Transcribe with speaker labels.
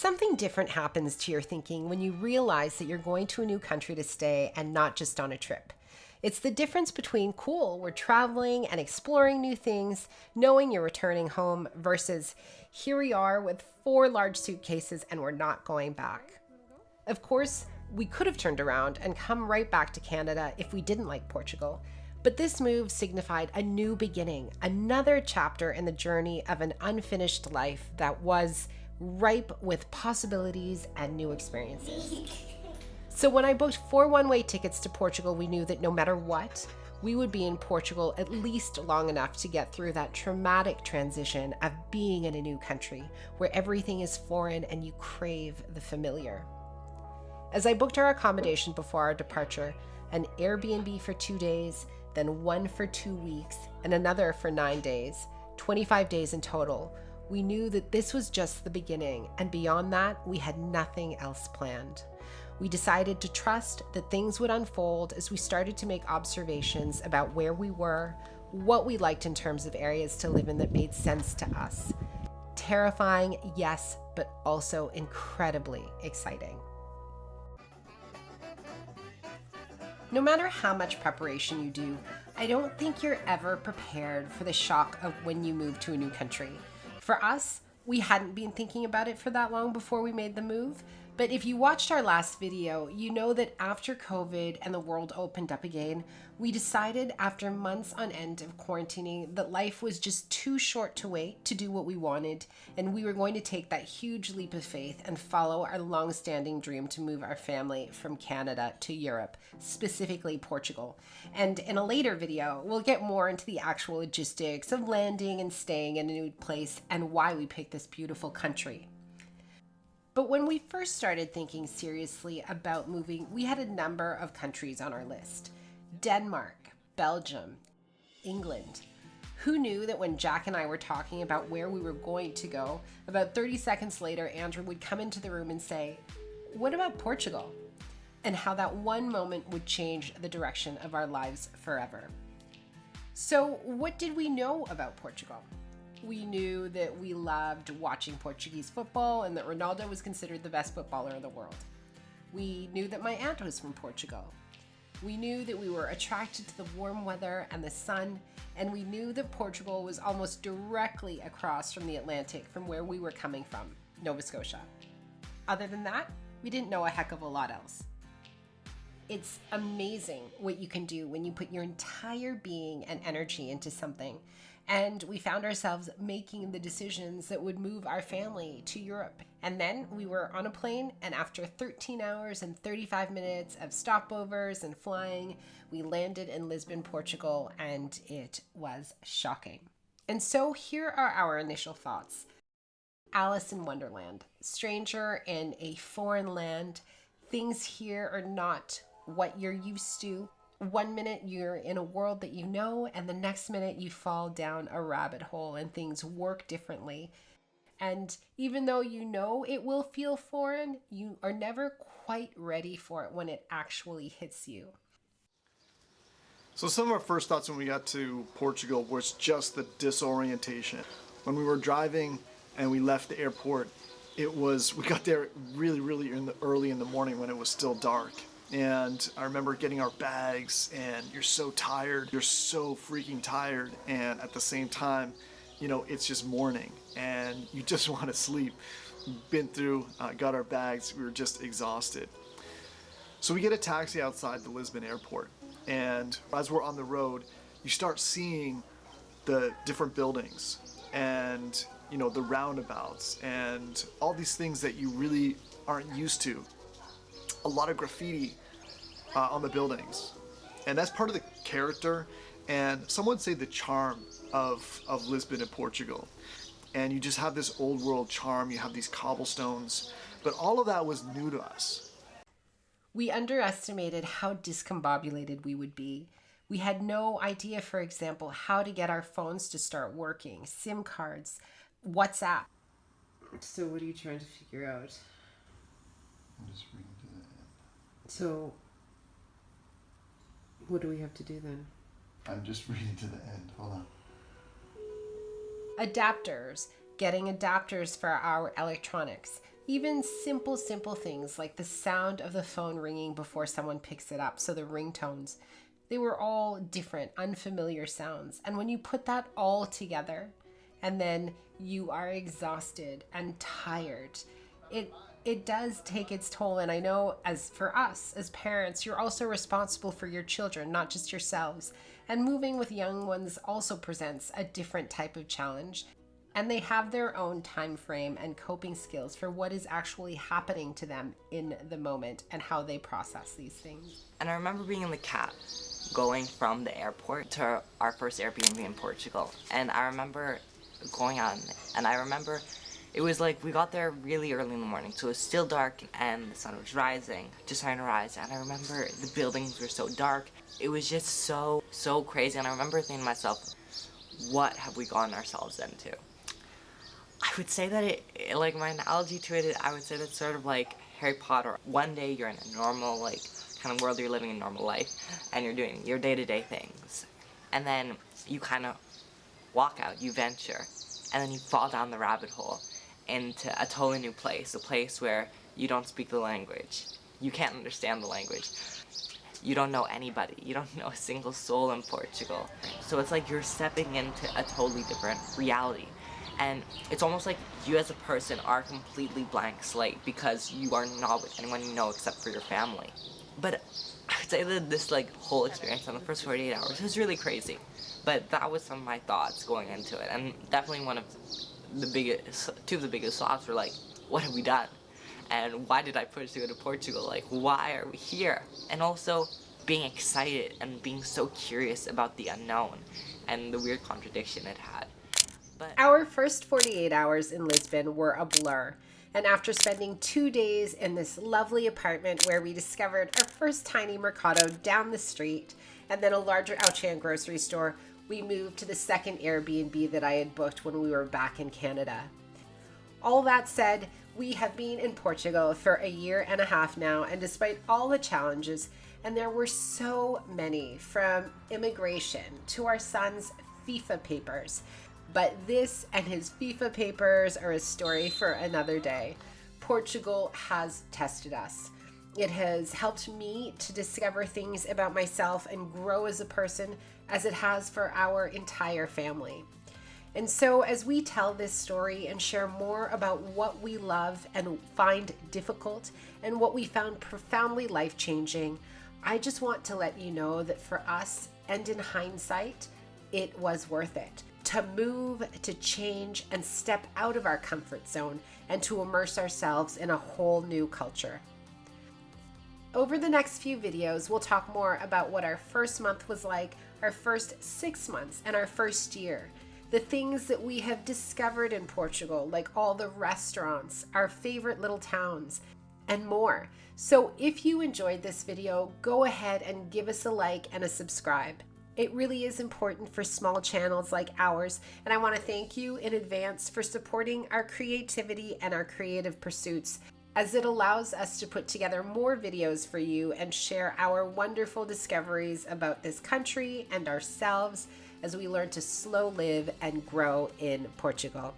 Speaker 1: Something different happens to your thinking when you realize that you're going to a new country to stay and not just on a trip. It's the difference between cool, we're traveling and exploring new things, knowing you're returning home, versus here we are with 4 large suitcases and we're not going back. Of course, we could have turned around and come right back to Canada if we didn't like Portugal. But this move signified a new beginning, another chapter in the journey of an unfinished life that was ripe with possibilities and new experiences. So when I booked 4 one-way tickets to Portugal, we knew that no matter what, we would be in Portugal at least long enough to get through that traumatic transition of being in a new country where everything is foreign and you crave the familiar. As I booked our accommodation before our departure, an Airbnb for 2 days, then one for 2 weeks, and another for 9 days, 25 days in total, we knew that this was just the beginning, and beyond that, we had nothing else planned. We decided to trust that things would unfold as we started to make observations about where we were, what we liked in terms of areas to live in that made sense to us. Terrifying, yes, but also incredibly exciting. No matter how much preparation you do, I don't think you're ever prepared for the shock of when you move to a new country. For us, we hadn't been thinking about it for that long before we made the move, but if you watched our last video, you know that after COVID and the world opened up again, we decided after months on end of quarantining that life was just too short to wait to do what we wanted, and we were going to take that huge leap of faith and follow our long-standing dream to move our family from Canada to Europe, specifically Portugal. And in a later video, we'll get more into the actual logistics of landing and staying in a new place and why we picked this beautiful country. But when we first started thinking seriously about moving, we had a number of countries on our list. Denmark, Belgium, England. Who knew that when Jack and I were talking about where we were going to go, about 30 seconds later, Andrew would come into the room and say, "What about Portugal?" And how that one moment would change the direction of our lives forever. So what did we know about Portugal? We knew that we loved watching Portuguese football and that Ronaldo was considered the best footballer in the world. We knew that my aunt was from Portugal. We knew that we were attracted to the warm weather and the sun, and we knew that Portugal was almost directly across from the Atlantic from where we were coming from, Nova Scotia. Other than that, we didn't know a heck of a lot else. It's amazing what you can do when you put your entire being and energy into something. And we found ourselves making the decisions that would move our family to Europe. And then we were on a plane, and after 13 hours and 35 minutes of stopovers and flying, we landed in Lisbon, Portugal, and it was shocking. And so here are our initial thoughts. Alice in Wonderland, stranger in a foreign land. Things here are not what you're used to. One minute you're in a world that you know, and the next minute you fall down a rabbit hole and things work differently. And even though you know it will feel foreign, you are never quite ready for it when it actually hits you.
Speaker 2: So some of our first thoughts when we got to Portugal was just the disorientation. When we were driving and we left the airport, we got there really early in the morning when it was still dark. And I remember getting our bags, and you're so tired, you're so freaking tired, and at the same time, you know, it's just morning and you just want to sleep. Been through, got our bags, we were just exhausted. So we get a taxi outside the Lisbon airport, and as we're on the road, you start seeing the different buildings and, you know, the roundabouts and all these things that you really aren't used to. A lot of graffiti on the buildings, and that's part of the character and some would say the charm of Lisbon and Portugal. And you just have this old world charm, you have these cobblestones, but all of that was new to us.
Speaker 1: We underestimated how discombobulated we would be. We had no idea, for example, how to get our phones to start working, SIM cards, WhatsApp. So what are you trying to figure out?
Speaker 2: I'm just reading to the end.
Speaker 1: So what do we have to do then?
Speaker 2: I'm just reading to the end. Hold on.
Speaker 1: Adapters. Getting adapters for our electronics. Even simple things like the sound of the phone ringing before someone picks it up, so the ringtones, they were all different, unfamiliar sounds. And when you put that all together, and then you are exhausted and tired, it does take its toll. And I know, as for us as parents, you're also responsible for your children, not just yourselves. And moving with young ones also presents a different type of challenge. And they have their own time frame and coping skills for what is actually happening to them in the moment and how they process these things.
Speaker 3: And I remember being in the cab going from the airport to our first Airbnb in Portugal. And I remember going on, and I remember it was like we got there really early in the morning, so it was still dark and the sun was rising, just starting to rise. And I remember the buildings were so dark. It was just so crazy. And I remember thinking to myself, what have we gotten ourselves into? I would say that it like my analogy to it, I would say that's sort of like Harry Potter. One day you're in a normal, like, kind of world, you're living a normal life, and you're doing your day-to-day things. And then you kind of walk out, you venture, and then you fall down the rabbit hole into a totally new place, a place where you don't speak the language. You can't understand the language. You don't know anybody. You don't know a single soul in Portugal. So it's like you're stepping into a totally different reality. And it's almost like you as a person are a completely blank slate because you are not with anyone you know except for your family. But I would say that this like whole experience on the first 48 hours was really crazy. But that was some of my thoughts going into it. And definitely two of the biggest thoughts were like, what have we done? And why did I push to go to Portugal? Like, why are we here? And also being excited and being so curious about the unknown and the weird contradiction it had.
Speaker 1: Our first 48 hours in Lisbon were a blur. And after spending 2 days in this lovely apartment where we discovered our first tiny mercado down the street and then a larger Auchan grocery store, we moved to the second Airbnb that I had booked when we were back in Canada. All that said, we have been in Portugal for a year and a half now, and despite all the challenges, and there were so many, from immigration to our son's FIFA papers, but this and his FIFA papers are a story for another day. Portugal has tested us. It has helped me to discover things about myself and grow as a person, as it has for our entire family. And so as we tell this story and share more about what we love and find difficult and what we found profoundly life-changing, I just want to let you know that for us, and in hindsight, it was worth it. To move, to change, and step out of our comfort zone and to immerse ourselves in a whole new culture. Over the next few videos, we'll talk more about what our first month was like, our first 6 months, and our first year. The things that we have discovered in Portugal, like all the restaurants, our favorite little towns, and more. So if you enjoyed this video, go ahead and give us a like and a subscribe. It really is important for small channels like ours, and I want to thank you in advance for supporting our creativity and our creative pursuits, as it allows us to put together more videos for you and share our wonderful discoveries about this country and ourselves as we learn to slow live and grow in Portugal.